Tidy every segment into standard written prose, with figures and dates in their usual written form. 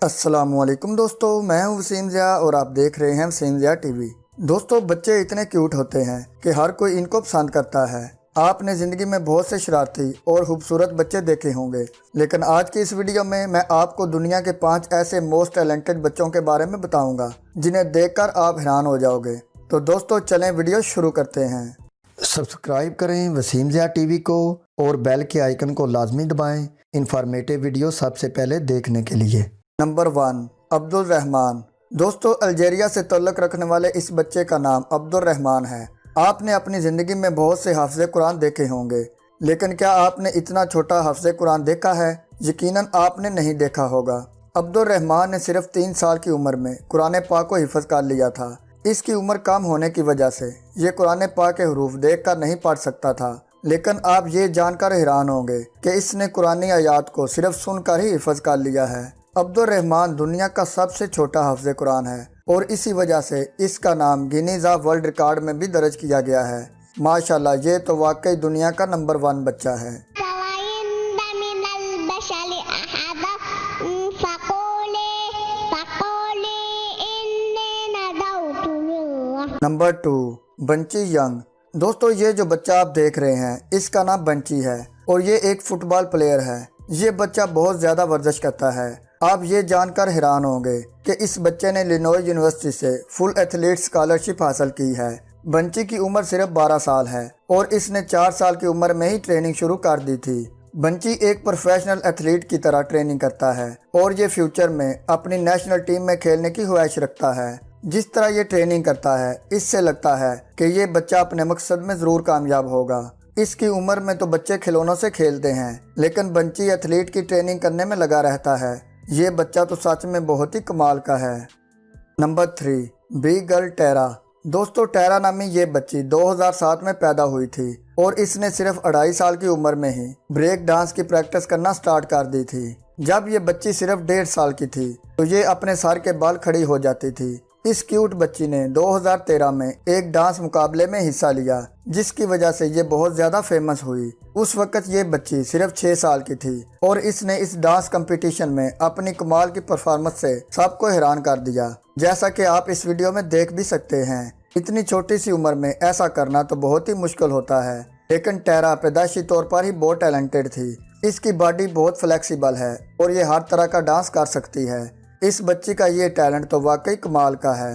السلام علیکم دوستو، میں ہوں وسیم ضیاء اور آپ دیکھ رہے ہیں وسیم ضیاء ٹی وی۔ دوستو، بچے اتنے کیوٹ ہوتے ہیں کہ ہر کوئی ان کو پسند کرتا ہے۔ آپ نے زندگی میں بہت سے شرارتی اور خوبصورت بچے دیکھے ہوں گے، لیکن آج کی اس ویڈیو میں آپ کو دنیا کے 5 ایسے موسٹ ٹیلنٹڈ بچوں کے بارے میں بتاؤں گا جنہیں دیکھ کر آپ حیران ہو جاؤ گے۔ تو دوستو چلیں ویڈیو شروع کرتے ہیں۔ سبسکرائب کریں وسیم ضیاء ٹی وی کو اور بیل کے آئیکن کو لازمی دبائیں انفارمیٹیو ویڈیو سب سے پہلے دیکھنے کے لیے۔ نمبر 1، عبدالرحمن۔ دوستو، الجیریا سے تعلق رکھنے والے اس بچے کا نام عبدالرحمن ہے۔ آپ نے اپنی زندگی میں بہت سے حافظ قرآن دیکھے ہوں گے، لیکن کیا آپ نے اتنا چھوٹا حافظ قرآن دیکھا ہے؟ یقیناً آپ نے نہیں دیکھا ہوگا۔ عبدالرحمن نے صرف 3 سال کی عمر میں قرآن پاک کو حفظ کر لیا تھا۔ اس کی عمر کم ہونے کی وجہ سے یہ قرآن پاک کے حروف دیکھ کر نہیں پڑھ سکتا تھا، لیکن آپ یہ جان کر حیران ہوں گے کہ اس نے قرآنی آیات کو صرف سن کر ہی حفظ کر لیا ہے۔ عبدالرحمن دنیا کا سب سے چھوٹا حافظ قرآن ہے اور اسی وجہ سے اس کا نام گینیز آف ورلڈ ریکارڈ میں بھی درج کیا گیا ہے۔ ماشاءاللہ، یہ تو واقعی دنیا کا نمبر 1 بچہ ہے۔ نمبر 2، بنچی ینگ۔ دوستو، یہ جو بچہ آپ دیکھ رہے ہیں اس کا نام بنچی ہے اور یہ ایک فٹ بال پلیئر ہے۔ یہ بچہ بہت زیادہ ورزش کرتا ہے۔ آپ یہ جان کر حیران ہوں گے کہ اس بچے نے لینوئی یونیورسٹی سے فل ایتھلیٹ اسکالرشپ حاصل کی ہے۔ بنچی کی عمر صرف 12 سال ہے اور اس نے 4 سال کی عمر میں ہی ٹریننگ شروع کر دی تھی۔ بنچی ایک پروفیشنل ایتھلیٹ کی طرح ٹریننگ کرتا ہے اور یہ فیوچر میں اپنی نیشنل ٹیم میں کھیلنے کی خواہش رکھتا ہے۔ جس طرح یہ ٹریننگ کرتا ہے، اس سے لگتا ہے کہ یہ بچہ اپنے مقصد میں ضرور کامیاب ہوگا۔ اس کی عمر میں تو بچے کھلونوں سے کھیلتے ہیں، لیکن بنچی ایتھلیٹ کی ٹریننگ کرنے میں لگا رہتا ہے۔ یہ بچہ تو سچ میں بہت ہی کمال کا ہے۔ Number 3، big girl tera. دوستو، ٹیرا نامی یہ بچی 2007 میں پیدا ہوئی تھی اور اس نے صرف 2.5 سال کی عمر میں ہی بریک ڈانس کی پریکٹس کرنا سٹارٹ کر دی تھی۔ جب یہ بچی صرف 1.5 سال کی تھی تو یہ اپنے سر کے بال کھڑی ہو جاتی تھی۔ اس کیوٹ بچی نے 2013 میں ایک ڈانس مقابلے میں حصہ لیا، جس کی وجہ سے یہ بہت زیادہ فیمس ہوئی۔ اس وقت یہ بچی صرف 6 سال کی تھی اور اس نے اس ڈانس کمپٹیشن میں اپنی کمال کی پرفارمنس سے سب کو حیران کر دیا، جیسا کہ آپ اس ویڈیو میں دیکھ بھی سکتے ہیں۔ اتنی چھوٹی سی عمر میں ایسا کرنا تو بہت ہی مشکل ہوتا ہے، لیکن ٹیرا پیدائشی طور پر ہی بہت ٹیلنٹڈ تھی۔ اس کی باڈی بہت فلیکسیبل ہے اور یہ ہر طرح کا ڈانس کر سکتی ہے۔ اس بچی کا یہ ٹیلنٹ تو واقعی کمال کا ہے۔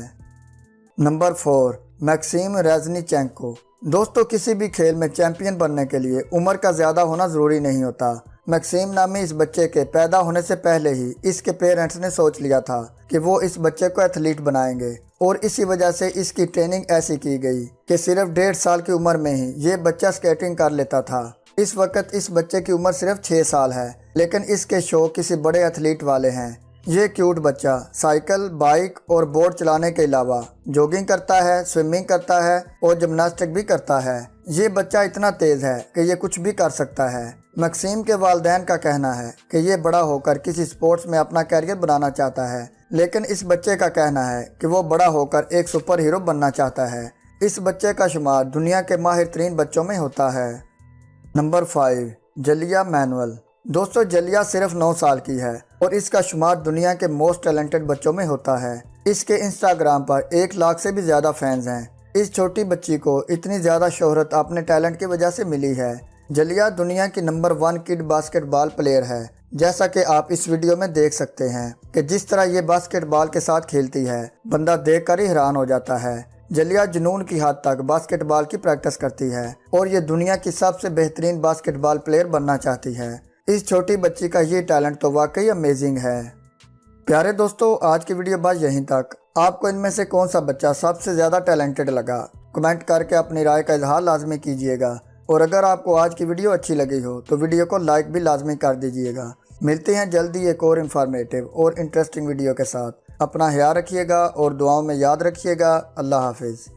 Number 4، Maxim Reznichenko. دوستو، کسی بھی کھیل میں چیمپئن بننے کے لیے عمر کا زیادہ ہونا ضروری نہیں ہوتا۔ میکسیم نامی اس بچے کے پیدا ہونے سے پہلے ہی اس کے پیرنٹس نے سوچ لیا تھا کہ وہ اس بچے کو ایتھلیٹ بنائیں گے اور اسی وجہ سے اس کی ٹریننگ ایسی کی گئی کہ صرف 1.5 سال کی عمر میں ہی یہ بچہ سکیٹنگ کر لیتا تھا۔ اس وقت اس بچے کی عمر صرف 6 سال ہے، لیکن اس کے شوق کسی بڑے ایتھلیٹ والے ہیں۔ یہ کیوٹ بچہ سائیکل، بائک اور بوٹ چلانے کے علاوہ جوگنگ کرتا ہے، سوئمنگ کرتا ہے اور جمناسٹک بھی کرتا ہے۔ یہ بچہ اتنا تیز ہے کہ یہ کچھ بھی کر سکتا ہے۔ میکسیم کے والدین کا کہنا ہے کہ یہ بڑا ہو کر کسی سپورٹس میں اپنا کیریئر بنانا چاہتا ہے، لیکن اس بچے کا کہنا ہے کہ وہ بڑا ہو کر ایک سپر ہیرو بننا چاہتا ہے۔ اس بچے کا شمار دنیا کے ماہر ترین بچوں میں ہوتا ہے۔ Number 5، Julia Manuel. دوستو، جلیا صرف 9 سال کی ہے اور اس کا شمار دنیا کے موسٹ ٹیلنٹڈ بچوں میں ہوتا ہے۔ اس کے انسٹاگرام پر 1 لاکھ سے بھی زیادہ فینز ہیں۔ اس چھوٹی بچی کو اتنی زیادہ شہرت اپنے ٹیلنٹ کی وجہ سے ملی ہے۔ جلیا دنیا کی نمبر 1 کڈ باسکٹ بال پلیئر ہے، جیسا کہ آپ اس ویڈیو میں دیکھ سکتے ہیں کہ جس طرح یہ باسکٹ بال کے ساتھ کھیلتی ہے، بندہ دیکھ کر ہی حیران ہو جاتا ہے۔ جلیا جنون کی حد تک باسکٹ بال کی پریکٹس کرتی ہے اور یہ دنیا کی سب سے بہترین باسکٹ بال پلیئر بننا چاہتی ہے۔ اس چھوٹی بچی کا یہ ٹیلنٹ تو واقعی امیزنگ ہے۔ پیارے دوستو، آج کی ویڈیو بس یہیں تک۔ آپ کو ان میں سے کون سا بچہ سب سے زیادہ ٹیلنٹڈ لگا؟ کمنٹ کر کے اپنی رائے کا اظہار لازمی کیجیے گا، اور اگر آپ کو آج کی ویڈیو اچھی لگی ہو تو ویڈیو کو لائک بھی لازمی کر دیجیے گا۔ ملتے ہیں جلدی ایک اور انفارمیٹیو اور انٹرسٹنگ ویڈیو کے ساتھ۔ اپنا خیال رکھیے گا اور دعاؤں میں یاد رکھیے گا۔ اللہ حافظ۔